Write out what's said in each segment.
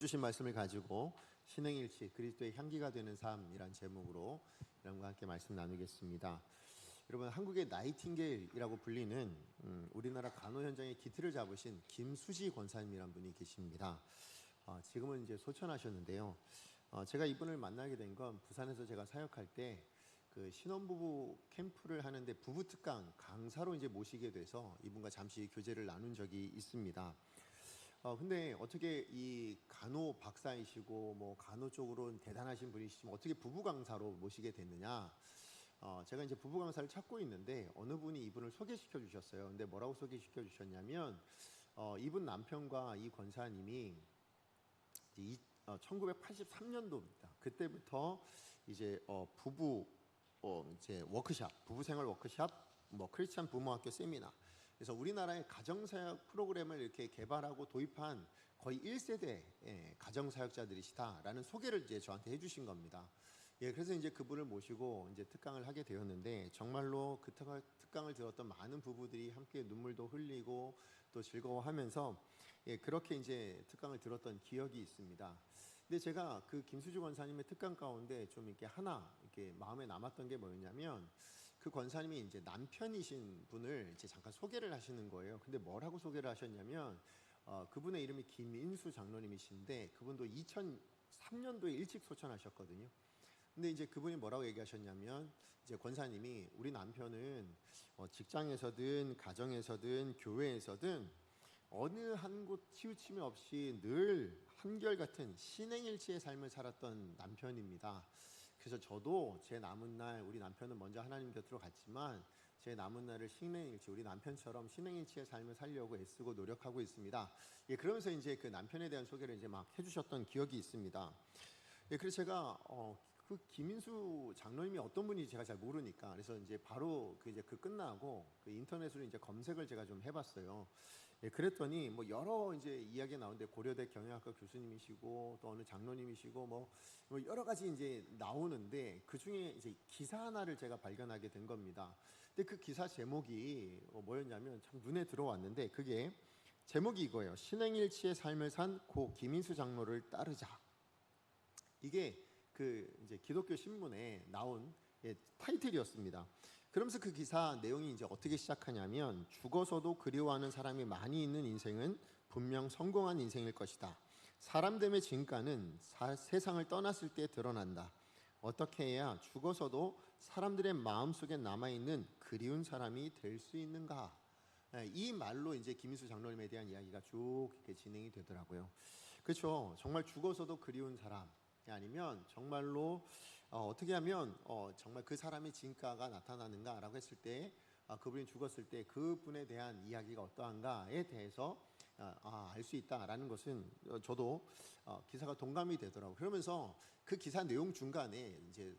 주신 말씀을 가지고 신행일치 그리스도의 향기가 되는 삶이란 제목으로 여러분과 함께 말씀 나누겠습니다. 여러분, 한국의 나이팅게일이라고 불리는 우리나라 간호 현장의 기틀을 잡으신 김수지 권사님이란 분이 계십니다. 지금은 이제 소천하셨는데요. 제가 이분을 만나게 된 건 부산에서 제가 사역할 때 그 신혼부부 캠프를 하는데 부부 특강 강사로 이제 모시게 돼서 이분과 잠시 교제를 나눈 적이 있습니다. 근데 어떻게 이 간호 박사이시고 뭐 간호 쪽으로 대단하신 분이시지만 어떻게 부부 강사로 모시게 됐느냐? 제가 이제 부부 강사를 찾고 있는데 어느 분이 이분을 소개시켜 주셨어요. 근데 뭐라고 소개시켜 주셨냐면 이분 남편과 이 권사님이 1983년도입니다. 그때부터 이제 부부 이제 워크샵, 부부 생활 워크샵, 뭐 크리스찬 부모학교 세미나. 그래서 우리나라의 가정사역 프로그램을 이렇게 개발하고 도입한 거의 1세대 가정사역자들이시다라는 소개를 이제 저한테 해주신 겁니다. 그래서 이제 그분을 모시고 이제 특강을 하게 되었는데 정말로 그 특강을 들었던 많은 부부들이 함께 눈물도 흘리고 또 즐거워하면서 그렇게 이제 특강을 들었던 기억이 있습니다. 근데 제가 그 김수주 권사님의 특강 가운데 좀 이렇게 하나 이렇게 마음에 남았던 게 뭐였냐면 그 권사님이 이제 남편이신 분을 이제 잠깐 소개를 하시는 거예요. 근데 뭐라고 소개를 하셨냐면 그분의 이름이 김인수 장로님이신데 그분도 2003년도에 일찍 소천하셨거든요. 근데 이제 그분이 뭐라고 얘기하셨냐면 이제 권사님이 우리 남편은 직장에서든 가정에서든 교회에서든 어느 한 곳 치우침이 없이 늘 한결같은 신행일치의 삶을 살았던 남편입니다. 그래서 저도 제 남은 날, 우리 남편은 먼저 하나님 곁으로 갔지만 제 남은 날을 신행일치, 우리 남편처럼 신행일치의 삶을 살려고 애쓰고 노력하고 있습니다. 그러면서 이제 그 남편에 대한 소개를 이제 막 해주셨던 기억이 있습니다. 그래서 제가 그 김인수 장로님이 어떤 분인지 제가 잘 모르니까 그래서 이제 바로 그 끝나고 그 인터넷으로 이제 검색을 제가 좀 해봤어요. 그랬더니 뭐 여러 이제 이야기가 나오는데 고려대 경영학과 교수님이시고 또 어느 장로님이시고 뭐 여러 가지 이제 나오는데 그 중에 이제 기사 하나를 제가 발견하게 된 겁니다. 근데 그 기사 제목이 뭐였냐면 참 눈에 들어왔는데 그게 제목이 이거예요. 신행일치의 삶을 산 고 김인수 장로를 따르자. 이게 그 이제 기독교 신문에 나온 타이틀이었습니다. 그러면서 그 기사 내용이 이제 어떻게 시작하냐면 죽어서도 그리워하는 사람이 많이 있는 인생은 분명 성공한 인생일 것이다. 사람됨의 진가는 세상을 떠났을 때 드러난다. 어떻게 해야 죽어서도 사람들의 마음속에 남아있는 그리운 사람이 될 수 있는가? 이 말로 이제 김인수 장로님에 대한 이야기가 쭉 이렇게 진행이 되더라고요. 그렇죠. 정말 죽어서도 그리운 사람. 아니면 정말로 어떻게 하면 정말 그 사람의 진가가 나타나는가라고 했을 때 그분이 죽었을 때 그분에 대한 이야기가 어떠한가에 대해서 알 수 있다라는 것은 저도 기사가 동감이 되더라고요. 그러면서 그 기사 내용 중간에 이제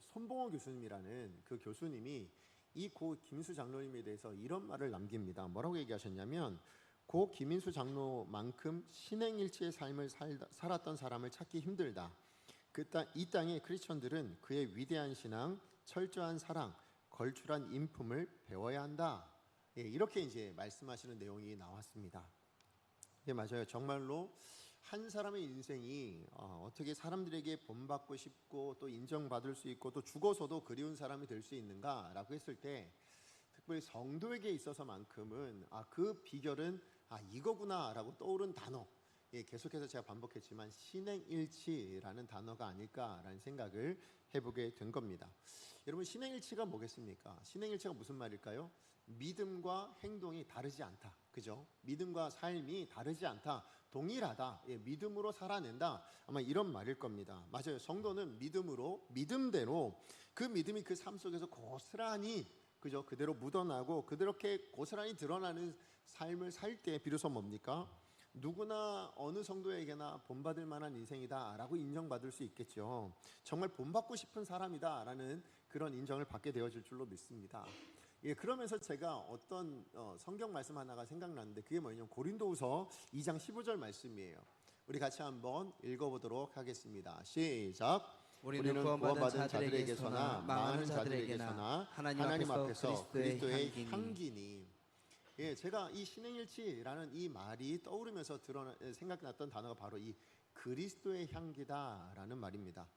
손봉호 교수님이라는 그 교수님이 이 고 김인수 장로님에 대해서 이런 말을 남깁니다. 뭐라고 얘기하셨냐면 고 김인수 장로만큼 신행일치의 삶을 살았던 사람을 찾기 힘들다. 이 땅의 크리스천들은 그의 위대한 신앙, 철저한 사랑, 걸출한 인품을 배워야 한다. 이렇게 이제 말씀하시는 내용이 나왔습니다. 맞아요. 정말로 한 사람의 인생이 어떻게 사람들에게 본받고 싶고 또 인정받을 수 있고 또 죽어서도 그리운 사람이 될 수 있는가라고 했을 때 특별히 성도에게 있어서만큼은 그 비결은 이거구나라고 떠오른 단어, 계속해서 제가 반복했지만 신행일치라는 단어가 아닐까라는 생각을 해보게 된 겁니다. 여러분, 신행일치가 뭐겠습니까? 신행일치가 무슨 말일까요? 믿음과 행동이 다르지 않다. 그죠? 믿음과 삶이 다르지 않다. 동일하다. 믿음으로 살아낸다. 아마 이런 말일 겁니다. 맞아요. 성도는 믿음대로 그 믿음이 그 삶 속에서 고스란히 그죠? 그대로 묻어나고 그렇게 고스란히 드러나는 삶을 살 때 비로소 뭡니까? 누구나 어느 성도에게나 본받을 만한 인생이다라고 인정받을 수 있겠죠. 정말 본받고 싶은 사람이다라는 그런 인정을 받게 되어질 줄로 믿습니다. 그러면서 제가 어떤 성경 말씀 하나가 생각났는데 그게 뭐냐면 고린도후서 2장 15절 말씀이에요. 우리 같이 한번 읽어보도록 하겠습니다. 시작. 우리는 구원받은 자들에게서나 망하는 자들에게서나 하나님 앞에서 그리스도의 향기니. 제가 이 신행일치라는 이 말이 떠오르면서 생각났던 단어가 바로 이 그리스도의 향기다라는 말입니다.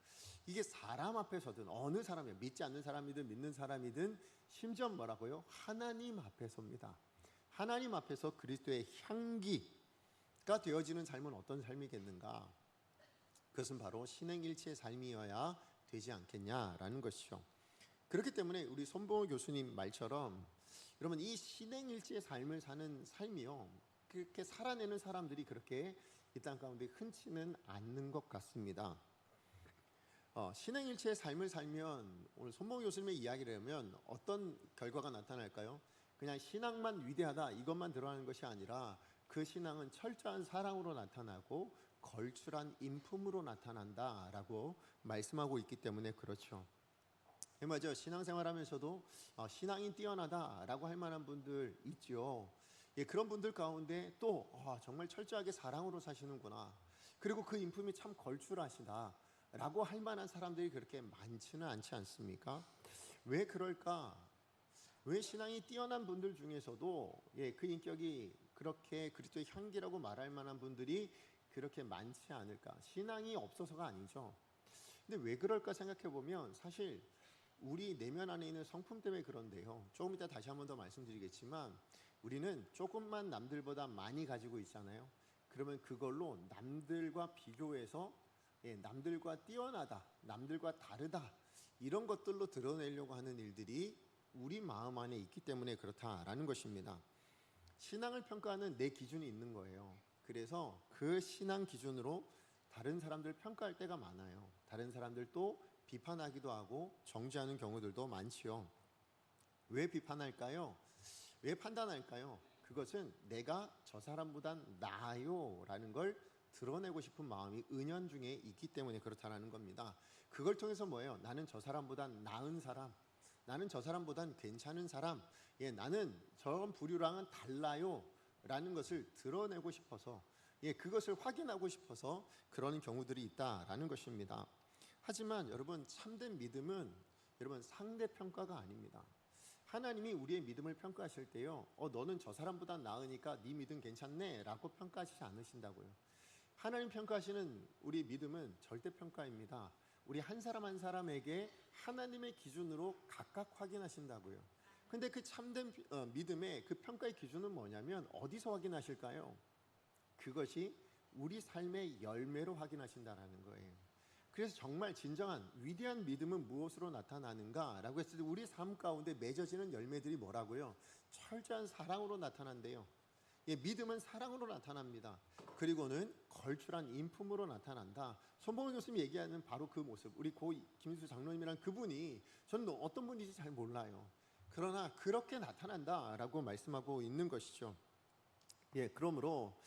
이게 사람 앞에서든 어느 사람이야, 믿지 않는 사람이든 믿는 사람이든 심지어 뭐라고요? 하나님 앞에서입니다. 하나님 앞에서 그리스도의 향기가 되어지는 삶은 어떤 삶이겠는가? 그것은 바로 신행일치의 삶이어야 되지 않겠냐라는 것이죠. 그렇기 때문에 우리 손봉호 교수님 말처럼 여러분 이 신행일치의 삶을 사는 삶이요, 그렇게 살아내는 사람들이 그렇게 이 땅 가운데 흔치는 않는 것 같습니다. 신행일치의 삶을 살면 오늘 손봉호 교수님의 이야기를 하면 어떤 결과가 나타날까요? 그냥 신앙만 위대하다 이것만 드러나는 것이 아니라 그 신앙은 철저한 사랑으로 나타나고 걸출한 인품으로 나타난다라고 말씀하고 있기 때문에 그렇죠. 맞아요. 신앙생활하면서도 신앙이 뛰어나다라고 할 만한 분들 있죠. 그런 분들 가운데 또 정말 철저하게 사랑으로 사시는구나, 그리고 그 인품이 참 걸출하시다 라고 할 만한 사람들이 그렇게 많지는 않지 않습니까? 왜 그럴까? 왜 신앙이 뛰어난 분들 중에서도 그 인격이 그렇게 그리스도의 향기라고 말할 만한 분들이 그렇게 많지 않을까? 신앙이 없어서가 아니죠. 근데 왜 그럴까 생각해 보면 사실 우리 내면 안에 있는 성품 때문에 그런데요. 조금 이따 다시 한 번 더 말씀드리겠지만 우리는 조금만 남들보다 많이 가지고 있잖아요. 그러면 그걸로 남들과 비교해서 남들과 뛰어나다, 남들과 다르다 이런 것들로 드러내려고 하는 일들이 우리 마음 안에 있기 때문에 그렇다라는 것입니다. 신앙을 평가하는 내 기준이 있는 거예요. 그래서 그 신앙 기준으로 다른 사람들 평가할 때가 많아요. 다른 사람들도 비판하기도 하고 정죄하는 경우들도 많지요. 왜 비판할까요? 왜 판단할까요? 그것은 내가 저 사람보단 나아요 라는 걸 드러내고 싶은 마음이 은연중에 있기 때문에 그렇다는 겁니다. 그걸 통해서 뭐예요? 나는 저 사람보단 나은 사람, 나는 저 사람보단 괜찮은 사람, 나는 저런 부류랑은 달라요 라는 것을 드러내고 싶어서, 그것을 확인하고 싶어서 그런 경우들이 있다라는 것입니다. 하지만 여러분, 참된 믿음은 여러분 상대평가가 아닙니다. 하나님이 우리의 믿음을 평가하실 때요, 너는 저 사람보다 나으니까 네 믿음 괜찮네 라고 평가하시지 않으신다고요. 하나님 평가하시는 우리 믿음은 절대평가입니다. 우리 한 사람 한 사람에게 하나님의 기준으로 각각 확인하신다고요. 근데 그 참된 믿음의 그 평가의 기준은 뭐냐면 어디서 확인하실까요? 그것이 우리 삶의 열매로 확인하신다라는 거예요. 그래서 정말 진정한 위대한 믿음은 무엇으로 나타나는가 라고 했을 때 우리 삶 가운데 맺어지는 열매들이 뭐라고요? 철저한 사랑으로 나타난대요. 믿음은 사랑으로 나타납니다. 그리고는 걸출한 인품으로 나타난다. 손봉호 교수님이 얘기하는 바로 그 모습, 우리 고 김수 장로님이란 그분이 저는 어떤 분인지 잘 몰라요. 그러나 그렇게 나타난다라고 말씀하고 있는 것이죠. 그러므로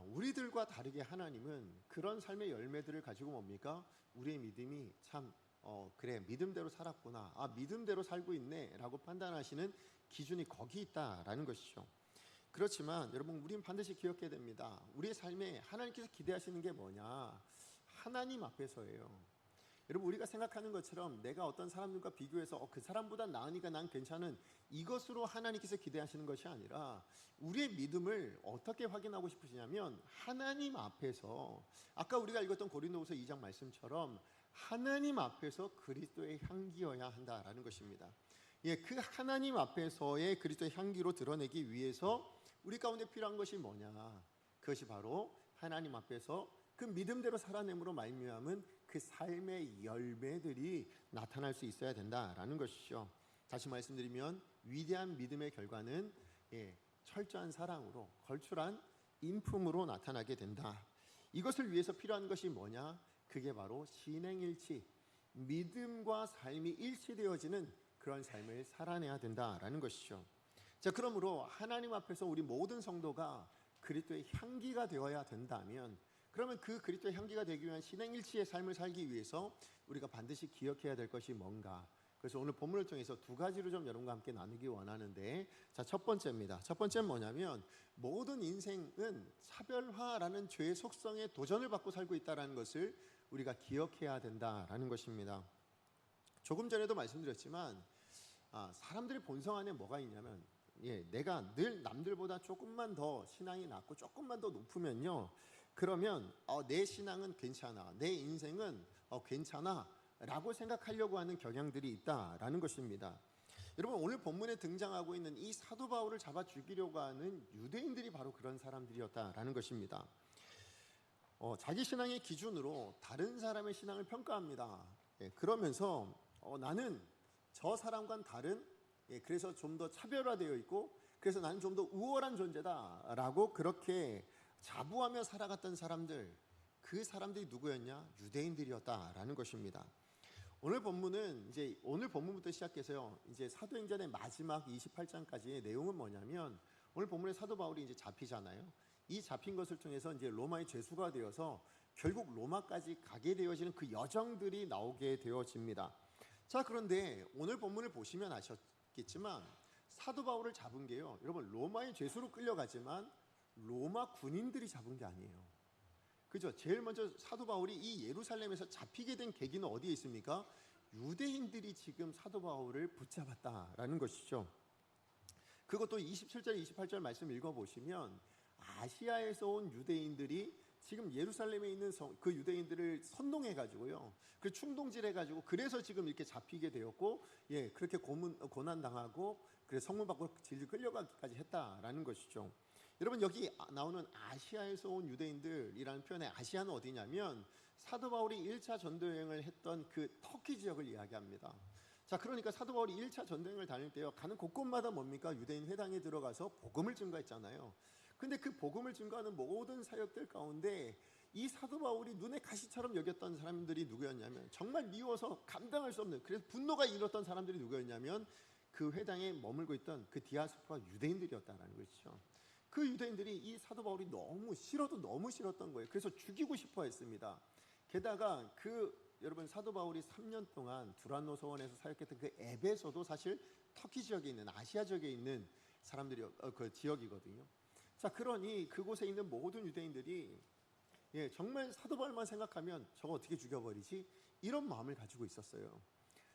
우리들과 다르게 하나님은 그런 삶의 열매들을 가지고 뭡니까? 우리의 믿음이 참 그래 믿음대로 살았구나, 믿음대로 살고 있네 라고 판단하시는 기준이 거기 있다라는 것이죠. 그렇지만 여러분, 우리는 반드시 기억해야 됩니다. 우리의 삶에 하나님께서 기대하시는 게 뭐냐? 하나님 앞에서예요. 여러분, 우리가 생각하는 것처럼 내가 어떤 사람들과 비교해서 그 사람보다 나으니까 난 괜찮은 이것으로 하나님께서 기대하시는 것이 아니라 우리의 믿음을 어떻게 확인하고 싶으시냐면 하나님 앞에서, 아까 우리가 읽었던 고린도후서 2장 말씀처럼 하나님 앞에서 그리스도의 향기여야 한다라는 것입니다. 그 하나님 앞에서의 그리스도의 향기로 드러내기 위해서 우리 가운데 필요한 것이 뭐냐? 그것이 바로 하나님 앞에서 그 믿음대로 살아냄으로 말미암은 그 삶의 열매들이 나타날 수 있어야 된다라는 것이죠. 다시 말씀드리면 위대한 믿음의 결과는 철저한 사랑으로 걸출한 인품으로 나타나게 된다. 이것을 위해서 필요한 것이 뭐냐? 그게 바로 신행일치, 믿음과 삶이 일치되어지는 그런 삶을 살아내야 된다라는 것이죠. 자, 그러므로 하나님 앞에서 우리 모든 성도가 그리스도의 향기가 되어야 된다면, 그러면 그 그리스도의 향기가 되기 위한 신행일치의 삶을 살기 위해서 우리가 반드시 기억해야 될 것이 뭔가. 그래서 오늘 본문을 통해서 두 가지로 좀 여러분과 함께 나누기 원하는데, 자, 첫 번째입니다. 첫 번째는 뭐냐면 모든 인생은 차별화라는 죄의 속성에 도전을 받고 살고 있다는 것을 우리가 기억해야 된다라는 것입니다. 조금 전에도 말씀드렸지만 사람들의 본성 안에 뭐가 있냐면 내가 늘 남들보다 조금만 더 신앙이 낮고 조금만 더 높으면요, 그러면 내 신앙은 괜찮아, 내 인생은 괜찮아 라고 생각하려고 하는 경향들이 있다라는 것입니다. 여러분, 오늘 본문에 등장하고 있는 이 사도 바울을 잡아 죽이려고 하는 유대인들이 바로 그런 사람들이었다라는 것입니다. 자기 신앙의 기준으로 다른 사람의 신앙을 평가합니다. 그러면서 나는 저 사람과는 다른, 그래서 좀 더 차별화되어 있고, 그래서 나는 좀 더 우월한 존재다라고 그렇게 자부하며 살아갔던 사람들, 그 사람들이 누구였냐? 유대인들이었다라는 것입니다. 오늘 본문은 이제 오늘 본문부터 시작해서요, 이제 사도행전의 마지막 28장까지의 내용은 뭐냐면, 오늘 본문에 사도 바울이 이제 잡히잖아요. 이 잡힌 것을 통해서 이제 로마의 죄수가 되어서 결국 로마까지 가게 되어지는 그 여정들이 나오게 되어집니다. 자, 그런데 오늘 본문을 보시면 아셨겠지만 사도 바울을 잡은 게요, 여러분, 로마의 죄수로 끌려가지만 로마 군인들이 잡은 게 아니에요. 그죠? 제일 먼저 사도 바울이 이 예루살렘에서 잡히게 된 계기는 어디에 있습니까? 유대인들이 지금 사도 바울을 붙잡았다라는 것이죠. 그것도 27절 28절 말씀 읽어보시면 아시아에서 온 유대인들이 지금 예루살렘에 있는 그 유대인들을 선동해가지고요, 그 충동질해가지고 그래서 지금 이렇게 잡히게 되었고, 그렇게 고난당하고 그래서 성문 밖으로 질질 끌려가기까지 했다라는 것이죠. 여러분, 여기 나오는 아시아에서 온 유대인들이라는 표현의 아시아는 어디냐면 사도 바울이 1차 전도여행을 했던 그 터키 지역을 이야기합니다. 자, 그러니까 사도 바울이 1차 전도여행을 다닐 때요, 가는 곳곳마다 뭡니까? 유대인 회당에 들어가서 복음을 증거했잖아요. 근데 그 복음을 증거하는 모든 사역들 가운데 이 사도 바울이 눈에 가시처럼 여겼던 사람들이 누구였냐면, 정말 미워서 감당할 수 없는, 그래서 분노가 일었던 사람들이 누구였냐면 그 회당에 머물고 있던 그 디아스포라 유대인들이었다는 것이죠. 그 유대인들이 이 사도 바울이 너무 싫었던 거예요. 그래서 죽이고 싶어 했습니다. 게다가 여러분, 사도 바울이 3년 동안 두란노 서원에서 사역했던 그 에베소도 사실 터키 지역에 있는, 아시아 지역에 있는 사람들이 그 지역이거든요. 자, 그러니 그곳에 있는 모든 유대인들이 정말 사도 바울만 생각하면 저거 어떻게 죽여버리지? 이런 마음을 가지고 있었어요.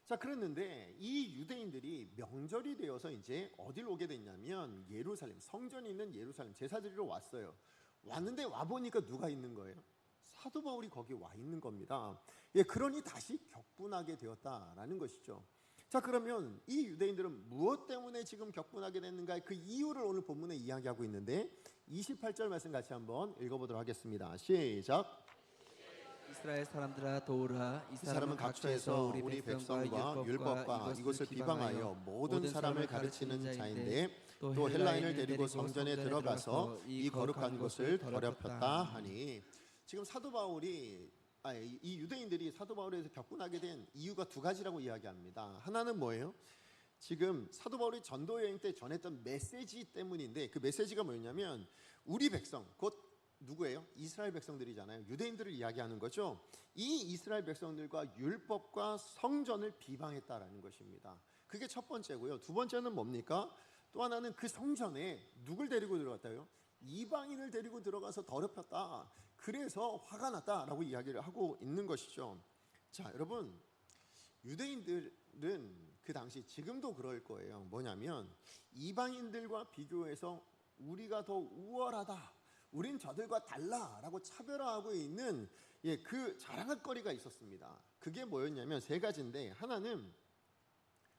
자, 그랬는데 이 유대인들이 명절이 되어서 이제 어디를 오게 됐냐면 예루살렘, 성전이 있는 예루살렘 제사드리러 왔어요. 왔는데 와보니까 누가 있는 거예요? 사도 바울이 거기 와 있는 겁니다. 그러니 다시 격분하게 되었다라는 것이죠. 자, 그러면 이 유대인들은 무엇 때문에 지금 격분하게 됐는가, 그 이유를 오늘 본문에 이야기하고 있는데 28절 말씀 같이 한번 읽어보도록 하겠습니다. 시작. 이스라엘 사람들아 도우라. 이 사람은 각처에서 우리 백성과 율법과 이것을 비방하여 모든 사람을 가르치는 자인데 또 헬라인을 데리고 성전에 들어가서 이 거룩한 곳을 더럽혔다 하니, 지금 사도 바울이 이 유대인들이 사도 바울에서 격분하게 된 이유가 두 가지라고 이야기합니다. 하나는 뭐예요? 지금 사도 바울이 전도 여행 때 전했던 메시지 때문인데, 그 메시지가 뭐였냐면 우리 백성, 곧 누구예요? 이스라엘 백성들이잖아요. 유대인들을 이야기하는 거죠. 이 이스라엘 백성들과 율법과 성전을 비방했다라는 것입니다. 그게 첫 번째고요. 두 번째는 뭡니까? 또 하나는 그 성전에 누굴 데리고 들어갔다요? 이방인을 데리고 들어가서 더럽혔다. 그래서 화가 났다라고 이야기를 하고 있는 것이죠. 자, 여러분, 유대인들은 그 당시, 지금도 그럴 거예요. 뭐냐면 이방인들과 비교해서 우리가 더 우월하다, 우린 저들과 달라라고 차별화하고 있는 그 자랑할 거리가 있었습니다. 그게 뭐였냐면 세 가지인데, 하나는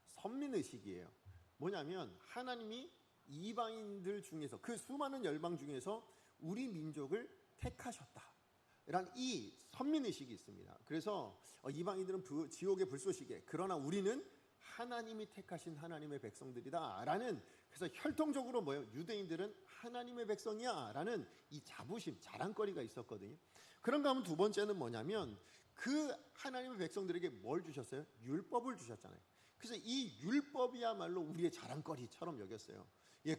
선민의식이에요. 뭐냐면 하나님이 이방인들 중에서, 그 수많은 열방 중에서 우리 민족을 택하셨다라는 이 선민의식이 있습니다. 그래서 이방인들은 지옥의 불쏘시개, 그러나 우리는 하나님이 택하신 하나님의 백성들이다 라는, 그래서 혈통적으로 뭐예요? 유대인들은 하나님의 백성이야 라는 이 자부심, 자랑거리가 있었거든요. 그런가 하면 두 번째는 뭐냐면 그 하나님의 백성들에게 뭘 주셨어요? 율법을 주셨잖아요. 그래서 이 율법이야말로 우리의 자랑거리처럼 여겼어요.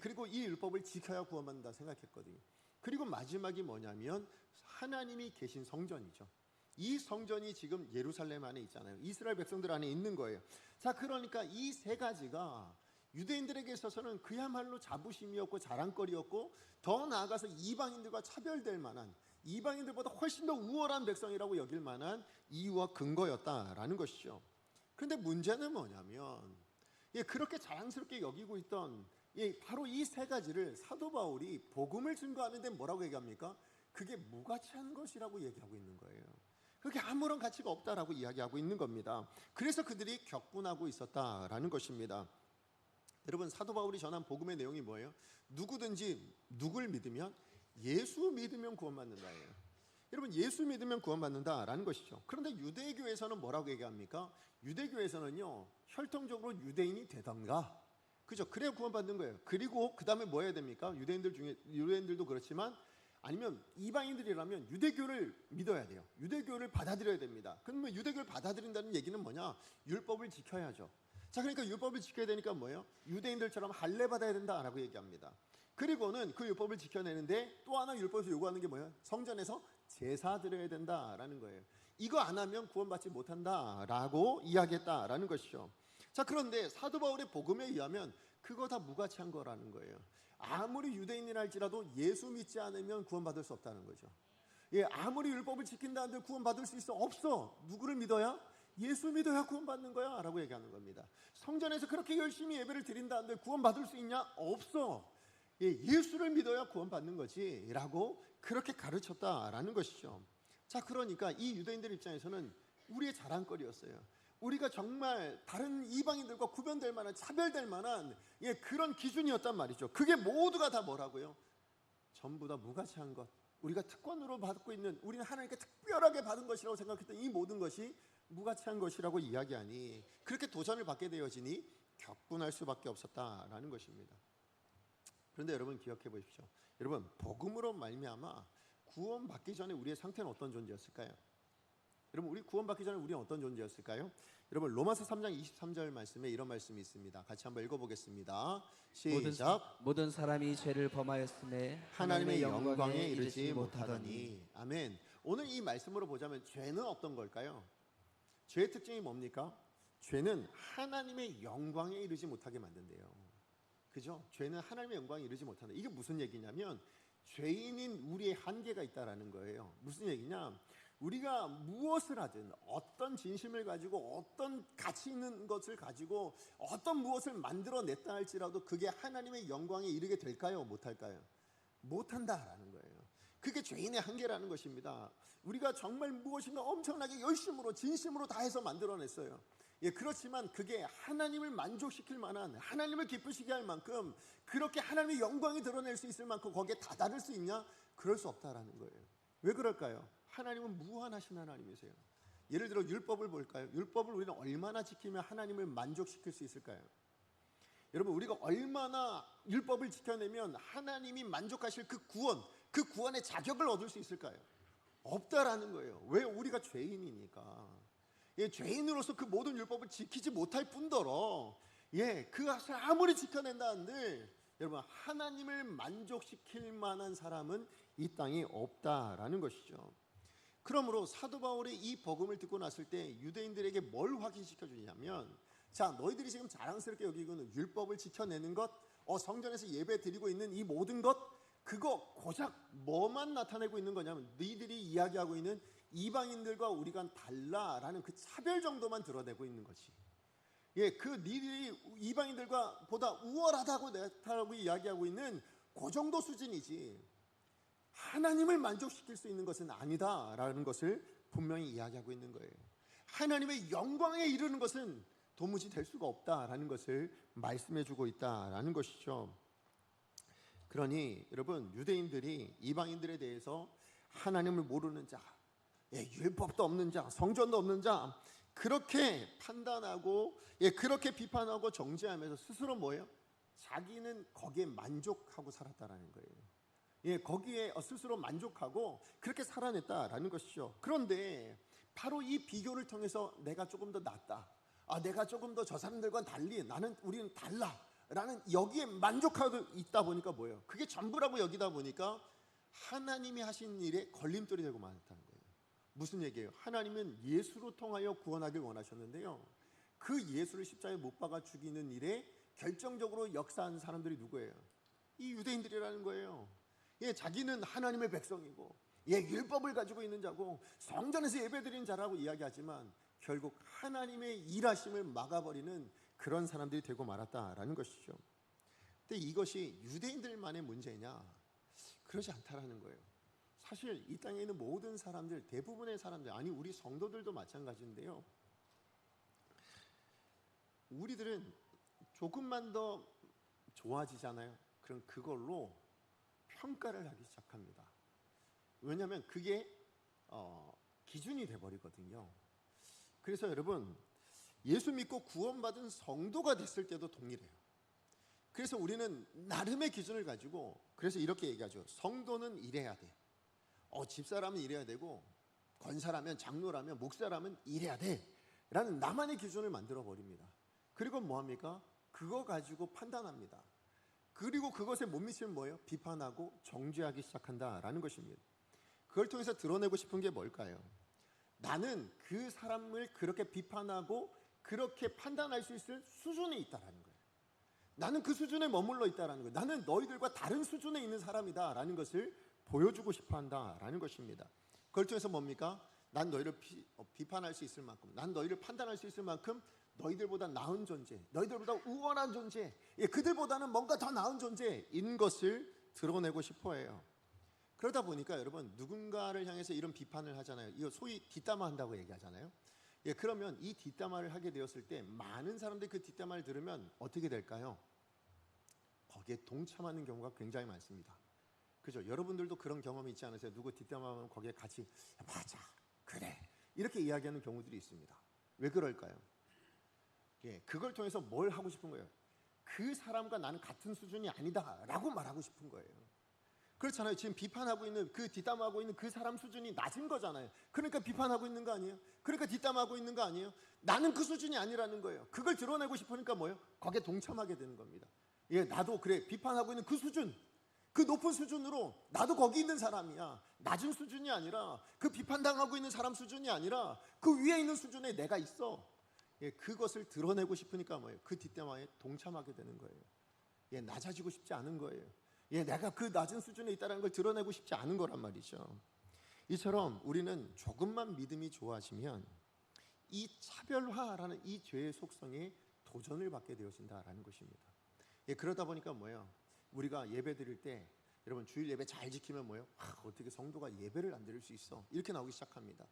그리고 이 율법을 지켜야 구원받는다 생각했거든요. 그리고 마지막이 뭐냐면 하나님이 계신 성전이죠. 이 성전이 지금 예루살렘 안에 있잖아요. 이스라엘 백성들 안에 있는 거예요. 자, 그러니까 이 세 가지가 유대인들에게 있어서는 그야말로 자부심이었고 자랑거리였고, 더 나아가서 이방인들과 차별될 만한, 이방인들보다 훨씬 더 우월한 백성이라고 여길 만한 이유와 근거였다라는 것이죠. 그런데 문제는 뭐냐면 그렇게 자랑스럽게 여기고 있던 바로 이 세 가지를 사도 바울이 복음을 증거하는데 뭐라고 얘기합니까? 그게 무가치한 것이라고 얘기하고 있는 거예요. 그게 아무런 가치가 없다라고 이야기하고 있는 겁니다. 그래서 그들이 격분하고 있었다라는 것입니다. 여러분, 사도 바울이 전한 복음의 내용이 뭐예요? 누구든지 누굴 믿으면, 예수 믿으면 구원받는다예요. 여러분, 예수 믿으면 구원받는다라는 것이죠. 그런데 유대교에서는 뭐라고 얘기합니까? 유대교에서는요, 혈통적으로 유대인이 되던가, 그죠? 그래야 구원받는 거예요. 그리고 그 다음에 뭐 해야 됩니까? 유대인들도 그렇지만, 아니면 이방인들이라면 유대교를 믿어야 돼요. 유대교를 받아들여야 됩니다. 그러면 유대교를 받아들인다는 얘기는 뭐냐? 율법을 지켜야죠. 자, 그러니까 율법을 지켜야 되니까 뭐예요? 유대인들처럼 할례 받아야 된다라고 얘기합니다. 그리고는 그 율법을 지켜내는데 또 하나 율법에서 요구하는 게 뭐예요? 성전에서 제사 드려야 된다라는 거예요. 이거 안 하면 구원받지 못한다라고 이야기했다라는 것이죠. 자, 그런데 사도 바울의 복음에 의하면 그거 다 무가치한 거라는 거예요. 아무리 유대인이라 할지라도 예수 믿지 않으면 구원받을 수 없다는 거죠. 예, 아무리 율법을 지킨다 한들 구원받을 수 있어? 없어. 누구를 믿어야? 예수 믿어야 구원받는 거야 라고 얘기하는 겁니다. 성전에서 그렇게 열심히 예배를 드린다 한들 구원받을 수 있냐? 없어. 예, 예수를 믿어야 구원받는 거지 라고 그렇게 가르쳤다라는 것이죠. 자, 그러니까 이 유대인들 입장에서는 우리의 자랑거리였어요. 우리가 정말 다른 이방인들과 구별될 만한, 차별될 만한 그런 기준이었단 말이죠. 그게 모두가 다 뭐라고요? 전부 다 무가치한 것, 우리가 특권으로 받고 있는, 우리는 하나님께 특별하게 받은 것이라고 생각했던 이 모든 것이 무가치한 것이라고 이야기하니, 그렇게 도전을 받게 되어지니 격분할 수밖에 없었다라는 것입니다. 그런데 여러분 기억해 보십시오. 여러분, 복음으로 말미암아 구원받기 전에 우리의 상태는 어떤 존재였을까요? 여러분, 우리 구원받기 전에 우리는 어떤 존재였을까요? 여러분, 로마서 3장 23절 말씀에 이런 말씀이 있습니다. 같이 한번 읽어보겠습니다. 시작. 모든 사람이 죄를 범하였음에 하나님의 영광에 이르지 못하더니. 아멘. 오늘 이 말씀으로 보자면 죄는 어떤 걸까요? 죄의 특징이 뭡니까? 죄는 하나님의 영광에 이르지 못하게 만든대요. 그죠? 죄는 하나님의 영광에 이르지 못한다. 이게 무슨 얘기냐면 죄인인 우리의 한계가 있다라는 거예요. 무슨 얘기냐? 우리가 무엇을 하든, 어떤 진심을 가지고, 어떤 가치 있는 것을 가지고 어떤 무엇을 만들어냈다 할지라도 그게 하나님의 영광에 이르게 될까요? 못할까요? 못한다라는 거예요. 그게 죄인의 한계라는 것입니다. 우리가 정말 무엇인가 엄청나게 열심으로, 진심으로 다해서 만들어냈어요. 예, 그렇지만 그게 하나님을 만족시킬 만한, 하나님을 기쁘시게 할 만큼, 그렇게 하나님의 영광이 드러낼 수 있을 만큼 거기에 다다를 수 있냐? 그럴 수 없다라는 거예요. 왜 그럴까요? 하나님은 무한하신 하나님이세요. 예를 들어 율법을 볼까요? 율법을 우리는 얼마나 지키면 하나님을 만족시킬 수 있을까요? 여러분, 우리가 얼마나 율법을 지켜내면 하나님이 만족하실 그 구원의 자격을 얻을 수 있을까요? 없다라는 거예요. 왜? 우리가 죄인이니까. 예, 죄인으로서 그 모든 율법을 지키지 못할 뿐더러, 예, 그것을 아무리 지켜낸다 한들 여러분, 하나님을 만족시킬 만한 사람은 이 땅에 없다라는 것이죠. 그러므로 사도 바울의 이 복음을 듣고 났을 때 유대인들에게 뭘 확인시켜 주냐면, 자, 너희들이 지금 자랑스럽게 여기고 있는 율법을 지켜내는 것, 성전에서 예배 드리고 있는 이 모든 것, 그거 고작 뭐만 나타내고 있는 거냐면 너희들이 이야기하고 있는 이방인들과 우리가 달라라는 그 차별 정도만 드러내고 있는 거지. 예, 그 니들이 이방인들과 보다 우월하다고 이야기하고 있는 그 정도 수준이지, 하나님을 만족시킬 수 있는 것은 아니다라는 것을 분명히 이야기하고 있는 거예요. 하나님의 영광에 이르는 것은 도무지 될 수가 없다라는 것을 말씀해주고 있다라는 것이죠. 그러니 여러분, 유대인들이 이방인들에 대해서 하나님을 모르는 자, 율법도 없는 자, 성전도 없는 자, 그렇게 판단하고, 그렇게 비판하고 정죄하면서 스스로 뭐예요? 자기는 거기에 만족하고 살았다라는 거예요. 거기에 스스로 만족하고 그렇게 살아냈다라는 것이죠. 그런데 바로 이 비교를 통해서 내가 조금 더 낫다, 내가 조금 더 저 사람들과는 달리, 우리는 달라 라는 여기에 만족하고 있다 보니까 뭐예요? 그게 전부라고 여기다 보니까 하나님이 하신 일에 걸림돌이 되고 말았다는 거예요. 무슨 얘기예요? 하나님은 예수로 통하여 구원하길 원하셨는데요, 그 예수를 십자가에 못 박아 죽이는 일에 결정적으로 역사한 사람들이 누구예요? 이 유대인들이라는 거예요. 자기는 하나님의 백성이고, 율법을 가지고 있는 자고, 성전에서 예배드리는 자라고 이야기하지만 결국 하나님의 일하심을 막아버리는 그런 사람들이 되고 말았다라는 것이죠. 근데 이것이 유대인들만의 문제냐? 그러지 않다라는 거예요. 사실 이 땅에 있는 모든 사람들, 대부분의 사람들, 아니 우리 성도들도 마찬가지인데요. 우리들은 조금만 더 좋아지잖아요. 그럼 그걸로 평가를 하기 시작합니다. 왜냐하면 그게 기준이 돼버리거든요. 그래서 여러분, 예수 믿고 구원받은 성도가 됐을 때도 동일해요. 그래서 우리는 나름의 기준을 가지고, 그래서 이렇게 얘기하죠. 성도는 이래야 돼. 집사라면 이래야 되고, 권사라면, 장로라면, 목사라면 이래야 돼 라는 나만의 기준을 만들어 버립니다. 그리고 뭐합니까? 그거 가지고 판단합니다. 그리고 그것에 못 미치면 뭐예요? 비판하고 정죄하기 시작한다라는 것입니다. 그걸 통해서 드러내고 싶은 게 뭘까요? 나는 그 사람을 그렇게 비판하고 그렇게 판단할 수 있을 수준에 있다라는 거예요. 나는 그 수준에 머물러 있다라는 거예요. 나는 너희들과 다른 수준에 있는 사람이다라는 것을 보여주고 싶어 한다라는 것입니다. 그걸 통해서 뭡니까? 난 너희를 비판할 수 있을 만큼, 난 너희를 판단할 수 있을 만큼 너희들보다 나은 존재, 너희들보다 우월한 존재, 그들보다는 뭔가 더 나은 존재인 것을 드러내고 싶어 해요. 그러다 보니까 여러분, 누군가를 향해서 이런 비판을 하잖아요. 이거 소위 뒷담화 한다고 얘기하잖아요. 그러면 이 뒷담화를 하게 되었을 때 많은 사람들이 그 뒷담화를 들으면 어떻게 될까요? 거기에 동참하는 경우가 굉장히 많습니다. 그죠? 여러분들도 그런 경험이 있지 않으세요? 누구 뒷담화하면 거기에 같이 맞아, 그래, 이렇게 이야기하는 경우들이 있습니다. 왜 그럴까요? 그걸 통해서 뭘 하고 싶은 거예요? 그 사람과 나는 같은 수준이 아니다 라고 말하고 싶은 거예요. 그렇잖아요. 지금 비판하고 있는, 그 뒷담화하고 있는 그 사람 수준이 낮은 거잖아요. 그러니까 비판하고 있는 거 아니에요? 그러니까 뒷담화하고 있는 거 아니에요? 나는 그 수준이 아니라는 거예요. 그걸 드러내고 싶으니까 뭐예요? 거기에 동참하게 되는 겁니다. 나도 그래, 비판하고 있는 그 수준, 그 높은 수준으로 나도 거기 있는 사람이야. 낮은 수준이 아니라, 그 비판당하고 있는 사람 수준이 아니라 그 위에 있는 수준에 내가 있어. 그것을 드러내고 싶으니까 뭐예요? 그 뒷담화에 동참하게 되는 거예요. 낮아지고 싶지 않은 거예요. 내가 그 낮은 수준에 있다는 걸 드러내고 싶지 않은 거란 말이죠. 이처럼 우리는 조금만 믿음이 좋아지면 이 차별화라는 이 죄의 속성에 도전을 받게 되어진다라는 것입니다. 그러다 보니까 뭐예요? 우리가 예배 드릴 때, 여러분 주일 예배 잘 지키면 뭐예요? 어떻게 성도가 예배를 안 드릴 수 있어? 이렇게 나오기 시작합니다.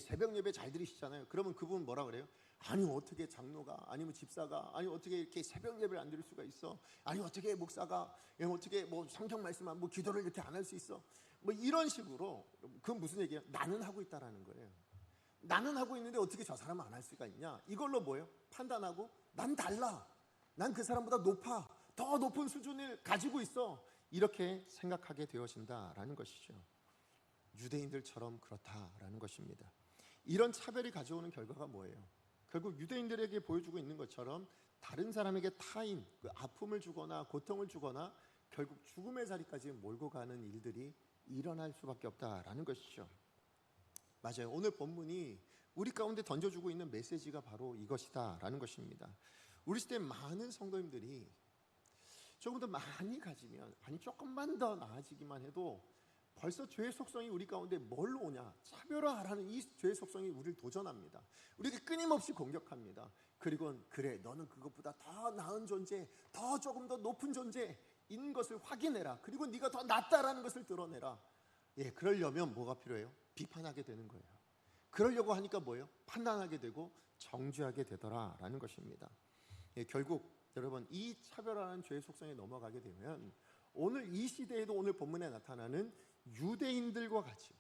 새벽 예배 잘 드리시잖아요. 그러면 그분 뭐라 그래요? 아니 어떻게 장로가, 아니면 집사가, 아니 어떻게 이렇게 새벽 예배를 안 드릴 수가 있어? 아니 어떻게 목사가, 어떻게 뭐 성경 말씀만 뭐 기도를 이렇게 안 할 수 있어? 뭐 이런 식으로. 그건 무슨 얘기예요? 나는 하고 있다라는 거예요. 나는 하고 있는데 어떻게 저 사람은 안 할 수가 있냐? 이걸로 뭐예요? 판단하고 난 달라, 난 그 사람보다 높아, 더 높은 수준을 가지고 있어, 이렇게 생각하게 되어진다라는 것이죠. 유대인들처럼 그렇다라는 것입니다. 이런 차별이 가져오는 결과가 뭐예요? 결국 유대인들에게 보여주고 있는 것처럼 다른 사람에게 타인, 그 아픔을 주거나 고통을 주거나 결국 죽음의 자리까지 몰고 가는 일들이 일어날 수밖에 없다라는 것이죠. 맞아요. 오늘 본문이 우리 가운데 던져주고 있는 메시지가 바로 이것이다라는 것입니다. 우리 시대 많은 성도님들이 조금 더 많이 가지면, 아니 조금만 더 나아지기만 해도 벌써 죄의 속성이 우리 가운데 뭘로 오냐? 차별화라는 이 죄의 속성이 우리를 도전합니다. 우리에게 끊임없이 공격합니다. 그리고 그래, 너는 그것보다 더 나은 존재, 더 조금 더 높은 존재인 것을 확인해라. 그리고 네가 더 낫다라는 것을 드러내라. 그러려면 뭐가 필요해요? 비판하게 되는 거예요. 그러려고 하니까 뭐예요? 판단하게 되고 정죄하게 되더라라는 것입니다. 결국 여러분, 이 차별화라는 죄의 속성에 넘어가게 되면 오늘 이 시대에도 오늘 본문에 나타나는 유대인들과 같이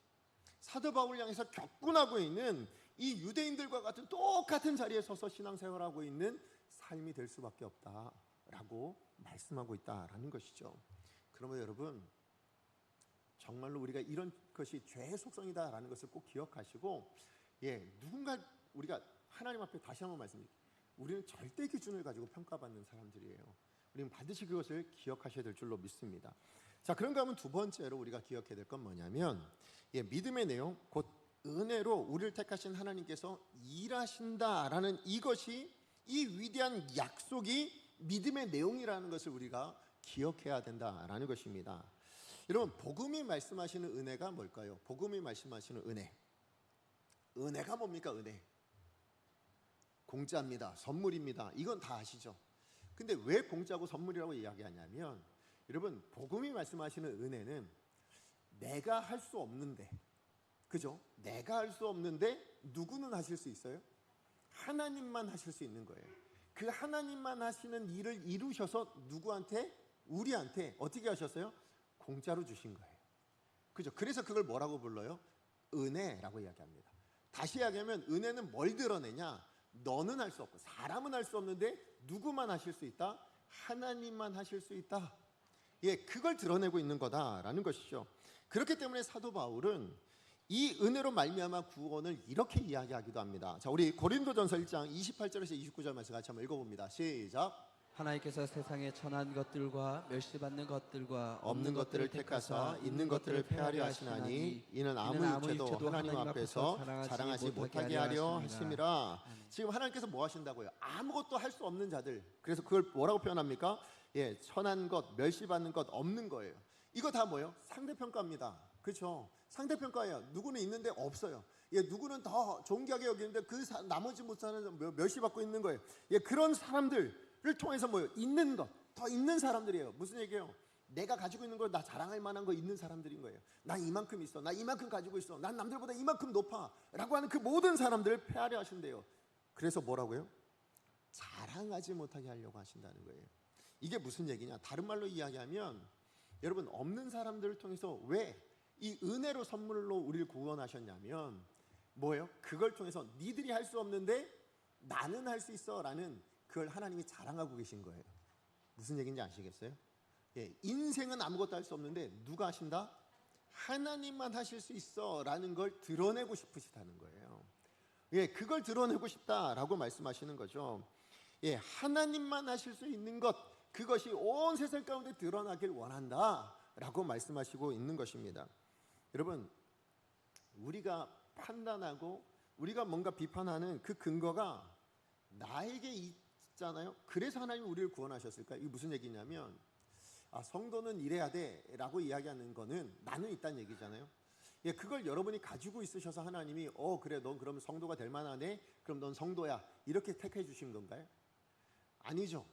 사도 바울을 향해서 격분하고 있는 이 유대인들과 같은 똑같은 자리에 서서 신앙생활하고 있는 삶이 될 수밖에 없다라고 말씀하고 있다라는 것이죠. 그러면 여러분, 정말로 우리가 이런 것이 죄의 속성이다라는 것을 꼭 기억하시고, 누군가 우리가 하나님 앞에 다시 한번 말씀드립니다. 우리는 절대 기준을 가지고 평가받는 사람들이에요. 우리는 반드시 그것을 기억하셔야 될 줄로 믿습니다. 자, 그런가 하면 두 번째로 우리가 기억해야 될 건 뭐냐면, 믿음의 내용, 곧 은혜로 우리를 택하신 하나님께서 일하신다라는 이것이, 이 위대한 약속이 믿음의 내용이라는 것을 우리가 기억해야 된다라는 것입니다. 여러분, 복음이 말씀하시는 은혜가 뭘까요? 복음이 말씀하시는 은혜, 은혜가 뭡니까? 은혜, 공짜입니다, 선물입니다. 이건 다 아시죠? 근데 왜 공짜고 선물이라고 이야기하냐면, 여러분, 복음이 말씀하시는 은혜는 내가 할 수 없는데, 그죠? 내가 할 수 없는데 누구는 하실 수 있어요? 하나님만 하실 수 있는 거예요. 그 하나님만 하시는 일을 이루셔서 누구한테? 우리한테 어떻게 하셨어요? 공짜로 주신 거예요. 그죠? 그래서 그걸 뭐라고 불러요? 은혜라고 이야기합니다. 다시 이야기하면 은혜는 뭘 드러내냐? 너는 할 수 없고 사람은 할 수 없는데 누구만 하실 수 있다? 하나님만 하실 수 있다. 예, 그걸 드러내고 있는 거다라는 것이죠. 그렇기 때문에 사도 바울은 이 은혜로 말미암아 구원을 이렇게 이야기하기도 합니다. 자, 우리 고린도전서 1장 28절에서 29절 말씀 같이 한번 읽어봅니다. 시작. 하나님께서 세상에 천한 것들과 멸시받는 것들과 없는 것들을 택하사 있는 것들을 폐하려 하시나니 이는 아무 일체도 하나님 앞에서 자랑하지 못하게 하려 하심이라. 지금 하나님께서 뭐 하신다고요? 아무것도 할 수 없는 자들. 그래서 그걸 뭐라고 표현합니까? 예, 천한 것, 멸시받는 것, 없는 거예요. 이거 다 뭐예요? 상대평가입니다. 그렇죠? 상대평가예요. 누구는 있는데 없어요. 예, 누구는 더 존귀하게 여기는데 나머지 못 사는 멸시받고 있는 거예요. 예, 그런 사람들을 통해서 뭐예요? 있는 것, 더 있는 사람들이에요. 무슨 얘기예요? 내가 가지고 있는 걸 나 자랑할 만한 거 있는 사람들인 거예요. 나 이만큼 있어, 나 이만큼 가지고 있어, 난 남들보다 이만큼 높아 라고 하는 그 모든 사람들을 폐하려 하신대요. 그래서 뭐라고요? 자랑하지 못하게 하려고 하신다는 거예요. 이게 무슨 얘기냐? 다른 말로 이야기하면 여러분, 없는 사람들을 통해서 왜 이 은혜로 선물로 우리를 구원하셨냐면 뭐예요? 그걸 통해서 니들이 할 수 없는데 나는 할 수 있어 라는 그걸 하나님이 자랑하고 계신 거예요. 무슨 얘기인지 아시겠어요? 예, 인생은 아무것도 할 수 없는데 누가 하신다? 하나님만 하실 수 있어 라는 걸 드러내고 싶으시다는 거예요. 예, 그걸 드러내고 싶다라고 말씀하시는 거죠. 예, 하나님만 하실 수 있는 것, 그것이 온 세상 가운데 드러나길 원한다라고 말씀하시고 있는 것입니다. 여러분, 우리가 판단하고 우리가 뭔가 비판하는 그 근거가 나에게 있잖아요. 그래서 하나님이 우리를 구원하셨을까? 이게 무슨 얘기냐면 성도는 이래야 돼 라고 이야기하는 거는 나는 있다는 얘기잖아요. 예, 그걸 여러분이 가지고 있으셔서 하나님이 그래, 넌 그러면 성도가 될 만하네, 그럼 넌 성도야, 이렇게 택해 주신 건가요? 아니죠.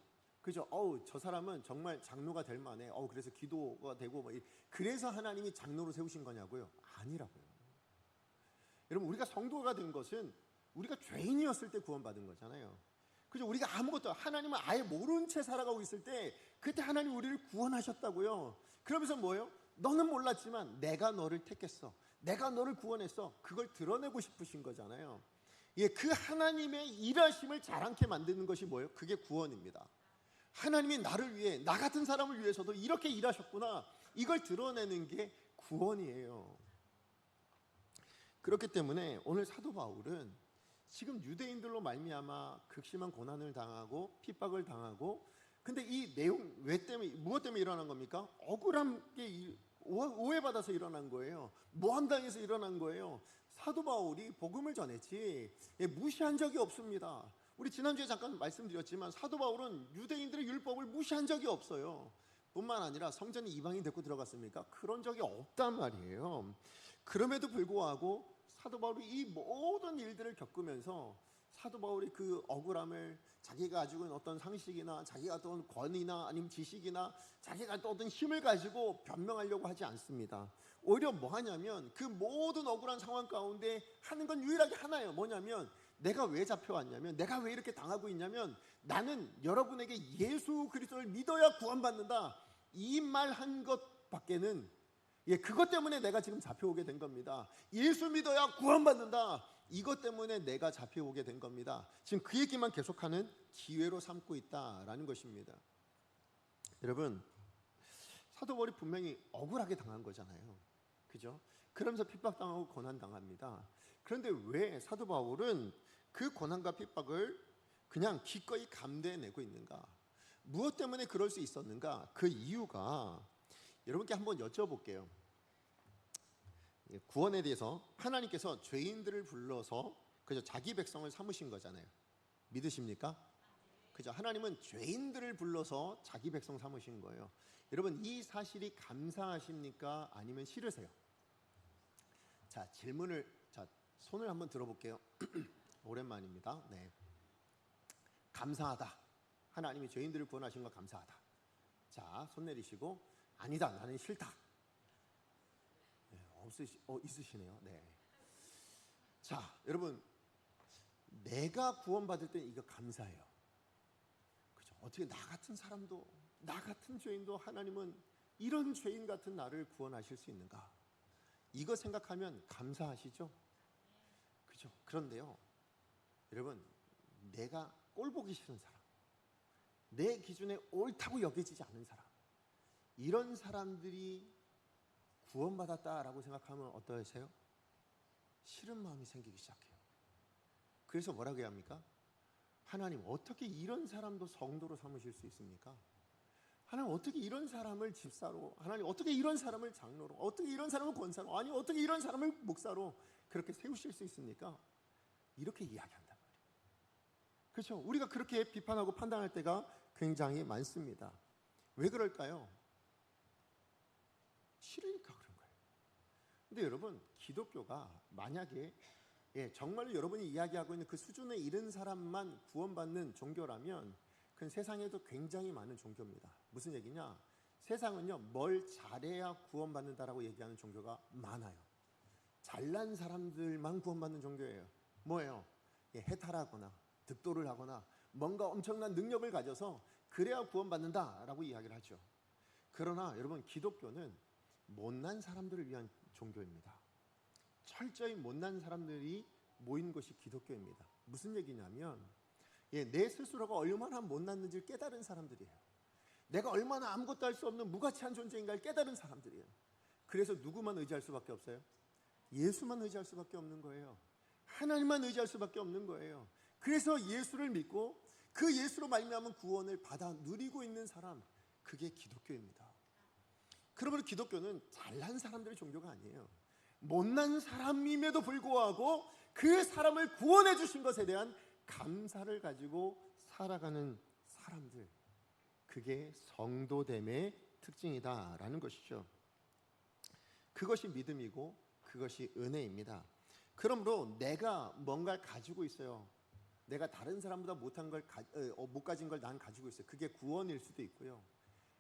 그죠? 저 사람은 정말 장로가 될 만해. 그래서 기도가 되고 그래서 하나님이 장로로 세우신 거냐고요? 아니라고요. 여러분, 우리가 성도가 된 것은 우리가 죄인이었을 때 구원받은 거잖아요. 그죠? 우리가 아무것도, 하나님은 아예 모른 채 살아가고 있을 때 그때 하나님 우리를 구원하셨다고요. 그러면서 뭐예요? 너는 몰랐지만 내가 너를 택했어, 내가 너를 구원했어. 그걸 드러내고 싶으신 거잖아요. 예, 그 하나님의 일하심을 자랑케 만드는 것이 뭐예요? 그게 구원입니다. 하나님이 나를 위해, 나 같은 사람을 위해서도 이렇게 일하셨구나, 이걸 드러내는 게 구원이에요. 그렇기 때문에 오늘 사도 바울은 지금 유대인들로 말미암아 극심한 고난을 당하고 핍박을 당하고, 근데 이 내용 무엇 때문에 일어난 겁니까? 억울한 게 오해받아서 일어난 거예요. 모함당해서 일어난 거예요. 사도 바울이 복음을 전했지 무시한 적이 없습니다. 우리 지난주에 잠깐 말씀드렸지만 사도 바울은 유대인들의 율법을 무시한 적이 없어요. 뿐만 아니라 성전에 이방인 데리고 들어갔습니까? 그런 적이 없단 말이에요. 그럼에도 불구하고 사도 바울이 이 모든 일들을 겪으면서 사도 바울이 그 억울함을 자기가 가지고 있는 어떤 상식이나 자기가 어떤 권위나 아니면 지식이나 자기가 또 어떤 힘을 가지고 변명하려고 하지 않습니다. 오히려 뭐 하냐면 그 모든 억울한 상황 가운데 하는 건 유일하게 하나예요. 뭐냐면 내가 왜 잡혀왔냐면, 내가 왜 이렇게 당하고 있냐면, 나는 여러분에게 예수 그리스도를 믿어야 구원받는다, 이 말 한 것밖에는, 그것 때문에 내가 지금 잡혀오게 된 겁니다. 예수 믿어야 구원받는다, 이것 때문에 내가 잡혀오게 된 겁니다. 지금 그 얘기만 계속하는 기회로 삼고 있다라는 것입니다. 여러분, 사도 바울이 분명히 억울하게 당한 거잖아요. 그죠? 그러면서 핍박당하고 고난당합니다. 그런데 왜 사도 바울은 그 고난과 핍박을 그냥 기꺼이 감내내고 있는가? 무엇 때문에 그럴 수 있었는가? 그 이유가 여러분께 한번 여쭤볼게요. 구원에 대해서 하나님께서 죄인들을 불러서 그죠, 자기 백성을 삼으신 거잖아요. 믿으십니까? 그죠? 하나님은 죄인들을 불러서 자기 백성 삼으신 거예요. 여러분, 이 사실이 감사하십니까? 아니면 싫으세요? 자, 손을 한번 들어볼게요. 오랜만입니다. 네. 감사하다. 하나님이 죄인들을 구원하신 거 감사하다. 자, 손 내리시고, 아니다, 나는 싫다. 있으시네요. 네. 자, 여러분, 내가 구원받을 때 이거 감사해요. 그죠? 어떻게 나 같은 사람도, 나 같은 죄인도 하나님은 이런 죄인 같은 나를 구원하실 수 있는가? 이거 생각하면 감사하시죠? 그죠? 그런데요, 여러분, 내가 꼴 보기 싫은 사람, 내 기준에 옳다고 여겨지지 않은 사람, 이런 사람들이 구원받았다라고 생각하면 어떠세요? 싫은 마음이 생기기 시작해요. 그래서 뭐라고 해야 합니까? 하나님, 어떻게 이런 사람도 성도로 삼으실 수 있습니까? 하나님, 어떻게 이런 사람을 집사로, 하나님, 어떻게 이런 사람을 장로로, 어떻게 이런 사람을 권사로, 아니 어떻게 이런 사람을 목사로 그렇게 세우실 수 있습니까? 이렇게 이야기한단 말이에요. 그렇죠? 우리가 그렇게 비판하고 판단할 때가 굉장히 많습니다. 왜 그럴까요? 싫으니까 그런 거예요. 근데 여러분, 기독교가 만약에 정말로 여러분이 이야기하고 있는 그 수준에 이른 사람만 구원받는 종교라면 그건 세상에도 굉장히 많은 종교입니다. 무슨 얘기냐? 세상은요, 뭘 잘해야 구원받는다라고 얘기하는 종교가 많아요. 잘난 사람들만 구원받는 종교예요. 뭐예요? 해탈하거나 득도를 하거나 뭔가 엄청난 능력을 가져서 그래야 구원받는다라고 이야기를 하죠. 그러나 여러분, 기독교는 못난 사람들을 위한 종교입니다. 철저히 못난 사람들이 모인 것이 기독교입니다. 무슨 얘기냐면 내 스스로가 얼마나 못났는지를 깨달은 사람들이에요. 내가 얼마나 아무것도 할 수 없는 무가치한 존재인가를 깨달은 사람들이에요. 그래서 누구만 의지할 수밖에 없어요? 예수만 의지할 수밖에 없는 거예요. 하나님만 의지할 수밖에 없는 거예요. 그래서 예수를 믿고 그 예수로 말미암은 구원을 받아 누리고 있는 사람, 그게 기독교입니다. 그러므로 기독교는 잘난 사람들의 종교가 아니에요. 못난 사람임에도 불구하고 그 사람을 구원해 주신 것에 대한 감사를 가지고 살아가는 사람들, 그게 성도됨의 특징이다라는 것이죠. 그것이 믿음이고 그것이 은혜입니다. 그러므로 내가 뭔가를 가지고 있어요. 내가 다른 사람보다 못한 걸 못 가진 걸 난 가지고 있어요. 그게 구원일 수도 있고요.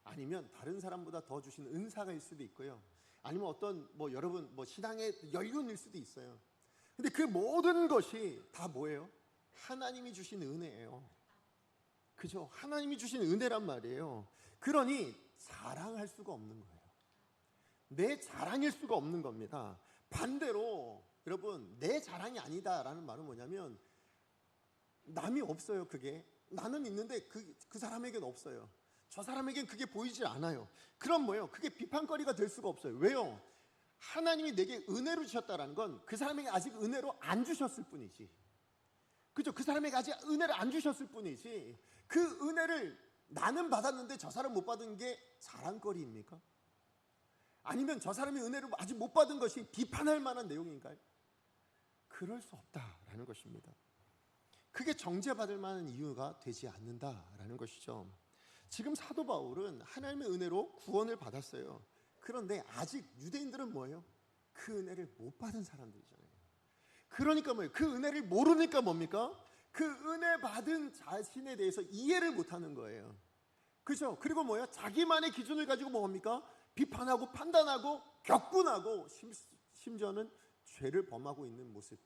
아니면 다른 사람보다 더 주신 은사가일 수도 있고요. 아니면 어떤 여러분 신앙의 연륜일 수도 있어요. 근데 그 모든 것이 다 뭐예요? 하나님이 주신 은혜예요. 그죠? 하나님이 주신 은혜란 말이에요. 그러니 자랑할 수가 없는 거예요. 내 자랑일 수가 없는 겁니다. 반대로 여러분, 내 자랑이 아니다라는 말은 뭐냐면 남이 없어요. 그게 나는 있는데 그 사람에게는 없어요. 저 사람에겐 그게 보이질 않아요. 그럼 뭐예요? 그게 비판거리가 될 수가 없어요. 왜요? 하나님이 내게 은혜로 주셨다라는 건 그 사람에게 아직 은혜로 안 주셨을 뿐이지. 그죠? 그 사람에게 아직 은혜를 안 주셨을 뿐이지. 그 은혜를 나는 받았는데 저 사람 못 받은 게 자랑거리입니까? 아니면 저 사람이 은혜를 아직 못 받은 것이 비판할 만한 내용인가요? 그럴 수 없다라는 것입니다. 그게 정죄받을 만한 이유가 되지 않는다라는 것이죠. 지금 사도 바울은 하나님의 은혜로 구원을 받았어요. 그런데 아직 유대인들은 뭐예요? 그 은혜를 못 받은 사람들이잖아요. 그러니까 뭐예요? 그 은혜를 모르니까 뭡니까? 그 은혜 받은 자신에 대해서 이해를 못하는 거예요. 그죠? 그리고 뭐예요? 자기만의 기준을 가지고 뭡니까? 비판하고 판단하고 격분하고 심지어는 죄를 범하고 있는 모습.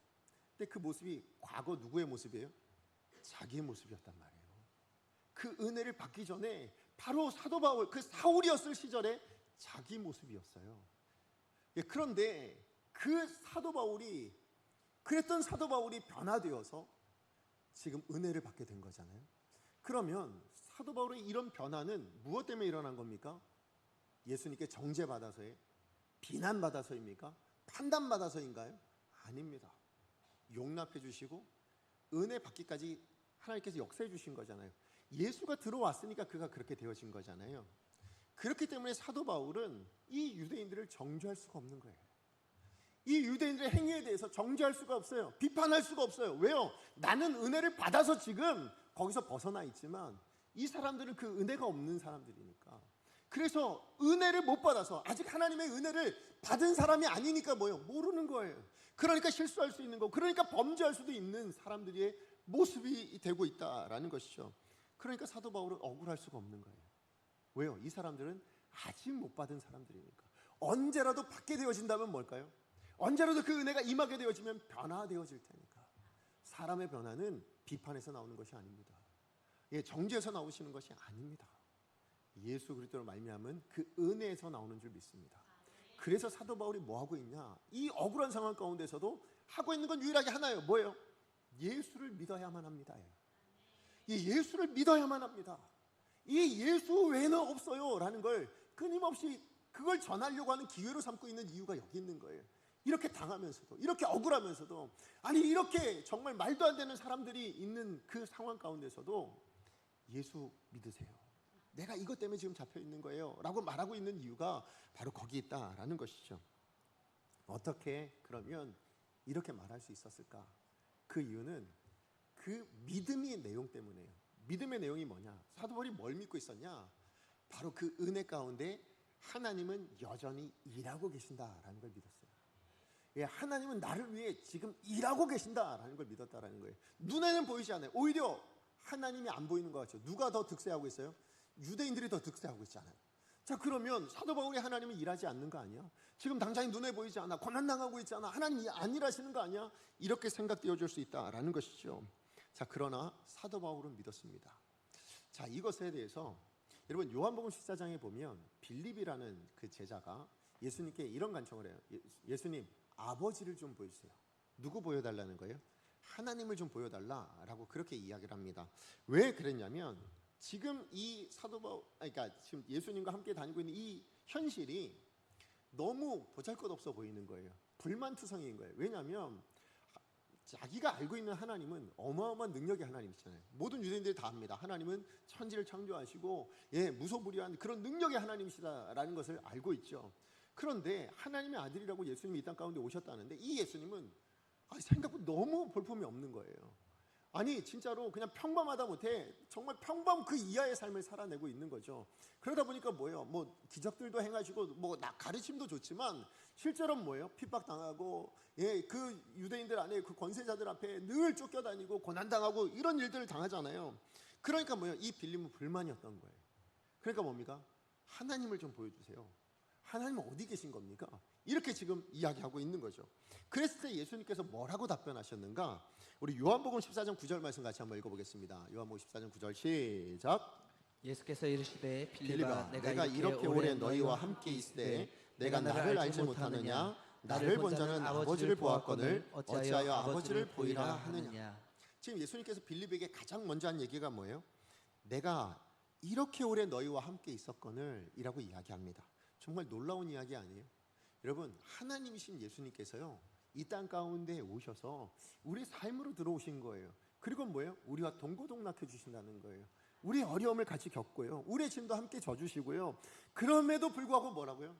근데 그 모습이 과거 누구의 모습이에요? 자기의 모습이었단 말이에요. 그 은혜를 받기 전에 바로 사도 바울, 그 사울이었을 시절에 자기 모습이었어요. 그런데 그 사도 바울이, 그랬던 사도 바울이 변화되어서 지금 은혜를 받게 된 거잖아요. 그러면 사도 바울의 이런 변화는 무엇 때문에 일어난 겁니까? 예수님께 정죄받아서예요? 비난받아서입니까? 판단받아서인가요? 아닙니다. 용납해 주시고 은혜 받기까지 하나님께서 역사해 주신 거잖아요. 예수가 들어왔으니까 그가 그렇게 되어진 거잖아요. 그렇기 때문에 사도 바울은 이 유대인들을 정죄할 수가 없는 거예요. 이 유대인들의 행위에 대해서 정죄할 수가 없어요. 비판할 수가 없어요. 왜요? 나는 은혜를 받아서 지금 거기서 벗어나 있지만 이 사람들은 그 은혜가 없는 사람들이니까. 그래서 은혜를 못 받아서 아직 하나님의 은혜를 받은 사람이 아니니까 뭐예요? 모르는 거예요. 그러니까 실수할 수 있는 거, 그러니까 범죄할 수도 있는 사람들의 모습이 되고 있다라는 것이죠. 그러니까 사도 바울은 억울할 수가 없는 거예요. 왜요? 이 사람들은 아직 못 받은 사람들이니까. 언제라도 받게 되어진다면 뭘까요? 언제라도 그 은혜가 임하게 되어지면 변화되어질 테니까. 사람의 변화는 비판에서 나오는 것이 아닙니다. 예, 정죄에서 나오시는 것이 아닙니다. 예수 그리스도로 말미암은 그 은혜에서 나오는 줄 믿습니다. 그래서 사도 바울이 뭐 하고 있냐? 이 억울한 상황 가운데서도 하고 있는 건 유일하게 하나예요. 뭐예요? 예수를 믿어야만 합니다. 이 예수를 믿어야만 합니다. 이 예수 외에는 없어요 라는 걸 끊임없이 그걸 전하려고 하는 기회로 삼고 있는 이유가 여기 있는 거예요. 이렇게 당하면서도, 이렇게 억울하면서도, 아니 이렇게 정말 말도 안 되는 사람들이 있는 그 상황 가운데서도 예수 믿으세요. 내가 이것 때문에 지금 잡혀 있는 거예요 라고 말하고 있는 이유가 바로 거기 있다라는 것이죠. 어떻게 그러면 이렇게 말할 수 있었을까? 그 이유는 그 믿음의 내용 때문에요. 믿음의 내용이 뭐냐? 사도 바울이 뭘 믿고 있었냐? 바로 그 은혜 가운데 하나님은 여전히 일하고 계신다라는 걸 믿었어요. 예, 하나님은 나를 위해 지금 일하고 계신다라는 걸 믿었다라는 거예요. 눈에는 보이지 않아요. 오히려 하나님이 안 보이는 것 같죠. 누가 더 득세하고 있어요? 유대인들이 더 득세하고 있잖아요. 자, 그러면 사도 바울이 하나님은 일하지 않는 거 아니야? 지금 당장 눈에 보이지 않아. 고난당하고 있잖아. 하나님이 안 일하시는 거 아니야? 이렇게 생각되어질 수 있다라는 것이죠. 자, 그러나 사도 바울은 믿었습니다. 자, 이것에 대해서 여러분 요한복음 14장에 보면 빌립이라는 그 제자가 예수님께 이런 간청을 해요. 예수님, 아버지를 좀 보여주세요. 누구 보여달라는 거예요? 하나님을 좀 보여달라라고 그렇게 이야기를 합니다. 왜 그랬냐면 지금 이 사도 바울, 그러니까 지금 예수님과 함께 다니고 있는 이 현실이 너무 보잘것없어 보이는 거예요. 불만투성이인 거예요. 왜냐하면 자기가 알고 있는 하나님은 어마어마한 능력의 하나님이잖아요. 모든 유대인들이 다 압니다. 하나님은 천지를 창조하시고 무소불위한 그런 능력의 하나님이시다라는 것을 알고 있죠. 그런데 하나님의 아들이라고 예수님이 이 땅 가운데 오셨다는데 이 예수님은 생각보다 너무 볼품이 없는 거예요. 아니 진짜로 그냥 평범하다 못해 정말 평범 그 이하의 삶을 살아내고 있는 거죠. 그러다 보니까 뭐예요? 뭐 기적들도 행하시고 뭐 가르침도 좋지만 실제로 뭐예요? 핍박당하고 그 유대인들 안에 그 권세자들 앞에 늘 쫓겨다니고 고난당하고 이런 일들을 당하잖아요. 그러니까 뭐예요? 이 빌립은 불만이었던 거예요. 그러니까 뭡니까? 하나님을 좀 보여주세요. 하나님은 어디 계신 겁니까? 이렇게 지금 이야기하고 있는 거죠. 그랬을 때 예수님께서 뭐라고 답변하셨는가? 우리 요한복음 14장 9절 말씀 같이 한번 읽어보겠습니다. 요한복음 14장 9절 시작. 예수께서 이르시되 빌립아, 내가 이렇게 오래 너희와 함께 있으되 내가 나를 알지 못하느냐? 나를 본 자는 아버지를 보았거늘 어찌하여 아버지를 보이라 하느냐? 지금 예수님께서 빌립에게 가장 먼저 한 얘기가 뭐예요? 내가 이렇게 오래 너희와 함께 있었거늘 이라고 이야기합니다. 정말 놀라운 이야기 아니에요? 여러분, 하나님이신 예수님께서요 이 땅 가운데 오셔서 우리 삶으로 들어오신 거예요. 그리고 뭐예요? 우리와 동고동락해 주신다는 거예요. 우리 어려움을 같이 겪고요, 우리의 짐도 함께 져주시고요. 그럼에도 불구하고 뭐라고요?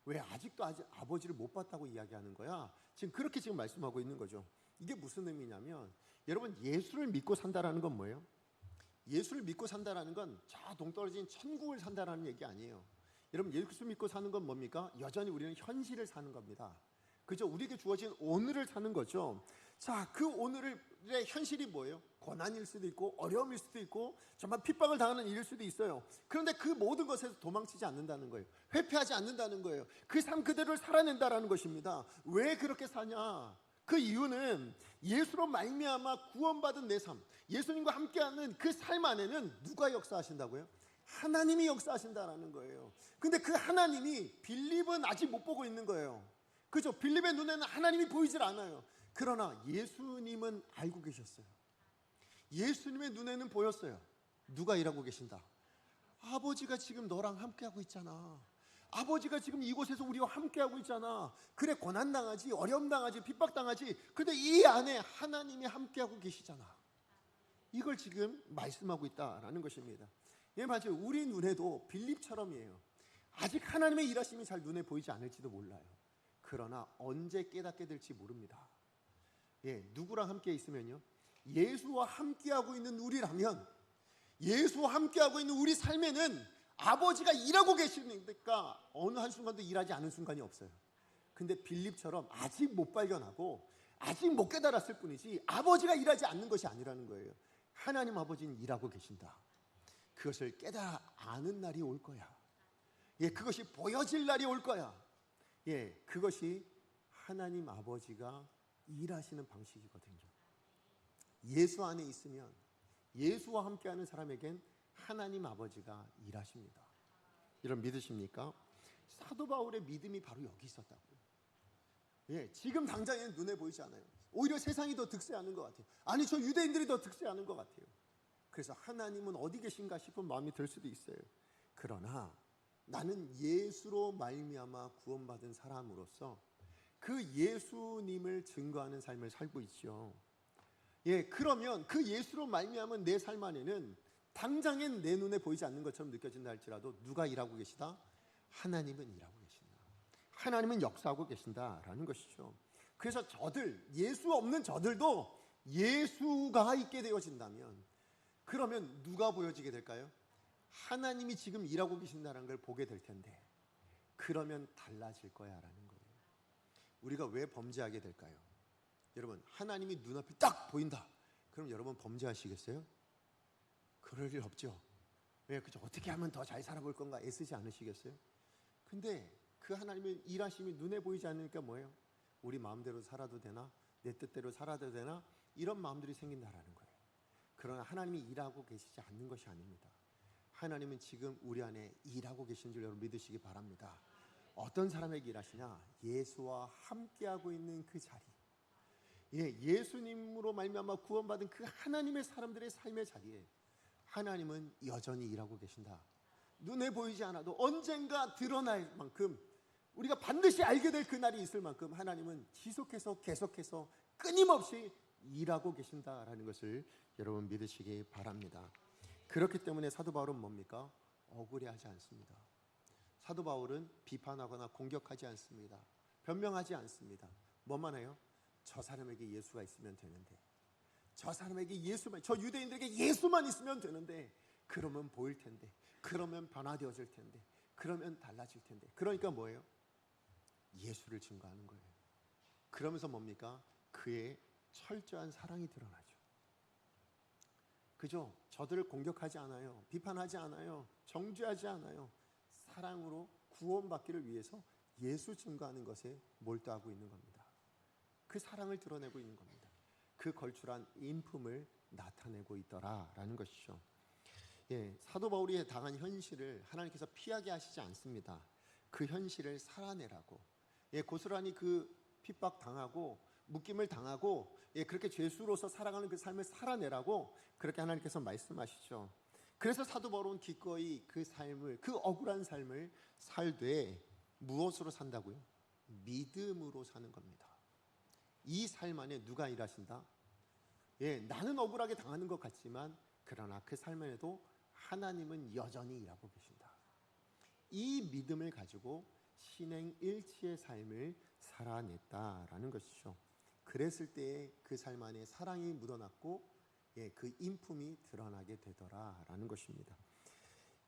왜 아직도 아버지를 못 봤다고 이야기하는 거야? 지금 그렇게 지금 말씀하고 있는 거죠. 이게 무슨 의미냐면 여러분, 예수를 믿고 산다라는 건 뭐예요? 예수를 믿고 산다라는 건 저 동떨어진 천국을 산다라는 얘기 아니에요. 여러분, 예수 믿고 사는 건 뭡니까? 여전히 우리는 현실을 사는 겁니다. 그죠? 우리에게 주어진 오늘을 사는 거죠. 자, 그 오늘의 현실이 뭐예요? 고난일 수도 있고 어려움일 수도 있고 정말 핍박을 당하는 일일 수도 있어요. 그런데 그 모든 것에서 도망치지 않는다는 거예요. 회피하지 않는다는 거예요. 그 삶 그대로를 살아낸다라는 것입니다. 왜 그렇게 사냐? 그 이유는 예수로 말미암아 구원받은 내 삶, 예수님과 함께하는 그 삶 안에는 누가 역사하신다고요? 하나님이 역사하신다라는 거예요. 근데 그 하나님이 빌립은 아직 못 보고 있는 거예요. 그죠? 빌립의 눈에는 하나님이 보이질 않아요. 그러나 예수님은 알고 계셨어요. 예수님의 눈에는 보였어요. 누가 일하고 계신다? 아버지가 지금 너랑 함께하고 있잖아. 아버지가 지금 이곳에서 우리와 함께하고 있잖아. 그래, 고난당하지, 어려움당하지, 핍박당하지. 근데 이 안에 하나님이 함께하고 계시잖아. 이걸 지금 말씀하고 있다라는 것입니다. 예, 맞아요. 우리 눈에도 빌립처럼이에요. 아직 하나님의 일하심이 잘 눈에 보이지 않을지도 몰라요. 그러나 언제 깨닫게 될지 모릅니다. 예, 누구랑 함께 있으면요? 예수와 함께하고 있는 우리라면, 예수와 함께하고 있는 우리 삶에는 아버지가 일하고 계시니까 어느 한순간도 일하지 않은 순간이 없어요. 근데 빌립처럼 아직 못 발견하고 아직 못 깨달았을 뿐이지 아버지가 일하지 않는 것이 아니라는 거예요. 하나님 아버지는 일하고 계신다. 그것을 깨달아 아는 날이 올 거야. 예, 그것이 보여질 날이 올 거야. 그것이 하나님 아버지가 일하시는 방식이거든요. 예수 안에 있으면 예수와 함께하는 사람에겐 하나님 아버지가 일하십니다. 여러분 믿으십니까? 사도 바울의 믿음이 바로 여기 있었다고요. 지금 당장에는 눈에 보이지 않아요. 오히려 세상이 더 득세하는 것 같아요. 아니, 저 유대인들이 더 득세하는 것 같아요. 그래서 하나님은 어디 계신가 싶은 마음이 들 수도 있어요. 그러나 나는 예수로 말미암아 구원받은 사람으로서 그 예수님을 증거하는 삶을 살고 있죠. 그러면 그 예수로 말미암은 내 삶 안에는 당장엔 내 눈에 보이지 않는 것처럼 느껴진다 할지라도 누가 일하고 계시다? 하나님은 일하고 계신다. 하나님은 역사하고 계신다라는 것이죠. 그래서 저들, 예수 없는 저들도 예수가 있게 되어진다면 그러면 누가 보여지게 될까요? 하나님이 지금 일하고 계신다는 걸 보게 될 텐데 그러면 달라질 거야라는 거예요. 우리가 왜 범죄하게 될까요? 여러분, 하나님이 눈앞에 딱 보인다. 그럼 여러분 범죄하시겠어요? 그럴 일 없죠. 그죠? 어떻게 하면 더 잘 살아볼 건가 애쓰지 않으시겠어요? 근데 그 하나님의 일하심이 눈에 보이지 않으니까 뭐예요? 우리 마음대로 살아도 되나? 내 뜻대로 살아도 되나? 이런 마음들이 생긴다라는 거예요. 그러나 하나님이 일하고 계시지 않는 것이 아닙니다. 하나님은 지금 우리 안에 일하고 계신 줄 여러분 믿으시기 바랍니다. 어떤 사람에게 일하시냐? 예수와 함께하고 있는 그 자리, 예수님으로 말미암아 구원받은 그 하나님의 사람들의 삶의 자리에 하나님은 여전히 일하고 계신다. 눈에 보이지 않아도 언젠가 드러날 만큼 우리가 반드시 알게 될 그날이 있을 만큼 하나님은 지속해서 계속해서 끊임없이 일하고 계신다라는 것을 여러분 믿으시기 바랍니다. 그렇기 때문에 사도 바울은 뭡니까? 억울해하지 않습니다. 사도 바울은 비판하거나 공격하지 않습니다. 변명하지 않습니다. 뭐만 해요? 저 사람에게 예수가 있으면 되는데, 저 사람에게 예수만, 저 유대인들에게 예수만 있으면 되는데, 그러면 보일 텐데, 그러면 변화되어질 텐데, 그러면 달라질 텐데. 그러니까 뭐예요? 예수를 증거하는 거예요. 그러면서 뭡니까? 그의 철저한 사랑이 드러나죠. 그죠? 저들을 공격하지 않아요. 비판하지 않아요. 정죄하지 않아요. 사랑으로 구원받기를 위해서 예수 증거하는 것에 몰두하고 있는 겁니다. 그 사랑을 드러내고 있는 겁니다. 그 걸출한 인품을 나타내고 있더라라는 것이죠. 사도 바울이 당한 현실을 하나님께서 피하게 하시지 않습니다. 그 현실을 살아내라고, 고스란히 그 핍박 당하고 묶임을 당하고 그렇게 죄수로서 살아가는 그 삶을 살아내라고 그렇게 하나님께서 말씀하시죠. 그래서 사도 바울은 기꺼이 그 삶을, 그 억울한 삶을 살되 무엇으로 산다고요? 믿음으로 사는 겁니다. 이 삶 안에 누가 일하신다? 나는 억울하게 당하는 것 같지만 그러나 그 삶에도 하나님은 여전히 일하고 계신다. 이 믿음을 가지고 신행일치의 삶을 살아냈다라는 것이죠. 그랬을 때에 그 삶 안에 사랑이 묻어났고 그 인품이 드러나게 되더라라는 것입니다.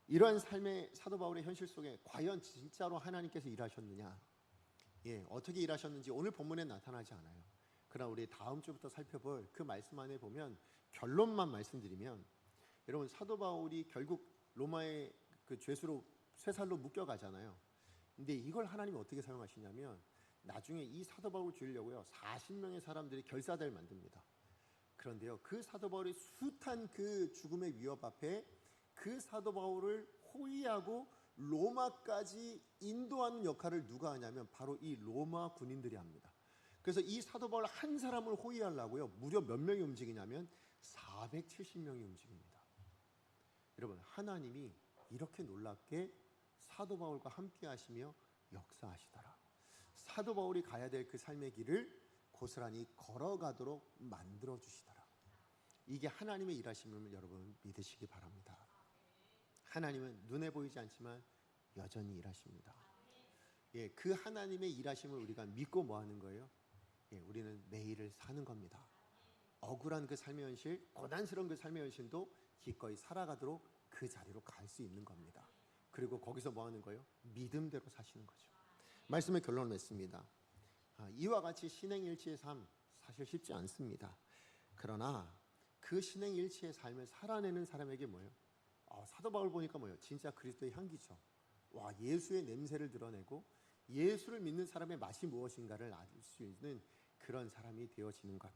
이러한 삶의 사도 바울의 현실 속에 과연 진짜로 하나님께서 일하셨느냐, 어떻게 일하셨는지 오늘 본문에 나타나지 않아요. 그러나 우리 다음 주부터 살펴볼 그 말씀 안에 보면 결론만 말씀드리면, 여러분 사도 바울이 결국 로마의 그 죄수로 쇠살로 묶여가잖아요. 근데 이걸 하나님이 어떻게 사용하시냐면 나중에 이 사도 바울을 죽이려고요 40명의 사람들이 결사대를 만듭니다. 그런데요, 그 사도 바울이 숱한 그 죽음의 위협 앞에 그 사도 바울을 호위하고 로마까지 인도하는 역할을 누가 하냐면 바로 이 로마 군인들이 합니다. 그래서 이 사도 바울 한 사람을 호위하려고요 무려 몇 명이 움직이냐면 470명이 움직입니다. 여러분, 하나님이 이렇게 놀랍게 사도 바울과 함께 하시며 역사하시더라. 사도 바울이 가야 될 그 삶의 길을 고스란히 걸어가도록 만들어 주시더라. 이게 하나님의 일하심을 여러분 믿으시기 바랍니다. 하나님은 눈에 보이지 않지만 여전히 일하십니다. 그 하나님의 일하심을 우리가 믿고 뭐 하는 거예요? 우리는 매일을 사는 겁니다. 억울한 그 삶의 현실, 고난스러운 그 삶의 현실도 기꺼이 살아가도록 그 자리로 갈 수 있는 겁니다. 그리고 거기서 뭐 하는 거예요? 믿음대로 사시는 거죠. 말씀의 결론을 맺습니다. 이와 같이 신행일치의 삶 사실 쉽지 않습니다. 그러나 그 신행일치의 삶을 살아내는 사람에게 뭐예요? 사도 바울 보니까 뭐예요? 진짜 그리스도의 향기죠. 와, 예수의 냄새를 드러내고 예수를 믿는 사람의 맛이 무엇인가를 알 수 있는 그런 사람이 되어지는 것.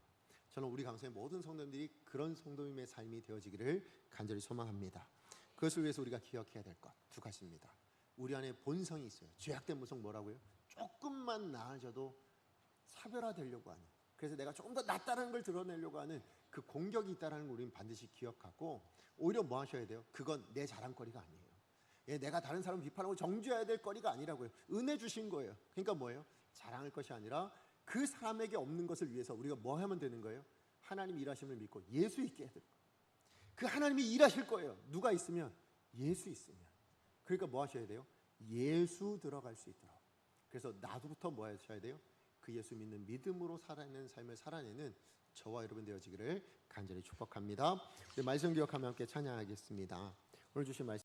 저는 우리 강성의 모든 성도님들이 그런 성도님의 삶이 되어지기를 간절히 소망합니다. 그것을 위해서 우리가 기억해야 될 것 두 가지입니다. 우리 안에 본성이 있어요. 죄악된 본성 뭐라고요? 조금만 나아져도 사별화되려고 하는, 그래서 내가 조금 더 낫다는 걸 드러내려고 하는 그 공격이 있다는 걸 우리는 반드시 기억하고, 오히려 뭐 하셔야 돼요? 그건 내 자랑거리가 아니에요. 내가 다른 사람 비판하고 정죄해야 될 거리가 아니라고요. 은혜 주신 거예요. 그러니까 뭐예요? 자랑할 것이 아니라 그 사람에게 없는 것을 위해서 우리가 뭐 하면 되는 거예요? 하나님 일하심을 믿고 예수 있게 해야 돼요. 그 하나님이 일하실 거예요. 누가 있으면? 예수 있으면. 그러니까 뭐 하셔야 돼요? 예수 들어갈 수 있도록. 그래서 나도부터 뭐 하셔야 돼요? 그 예수 믿는 믿음으로 살아내는 삶을 살아내는 저와 여러분 되어지기를 간절히 축복합니다. 말씀 기억하며 함께 찬양하겠습니다. 오늘 주신 말씀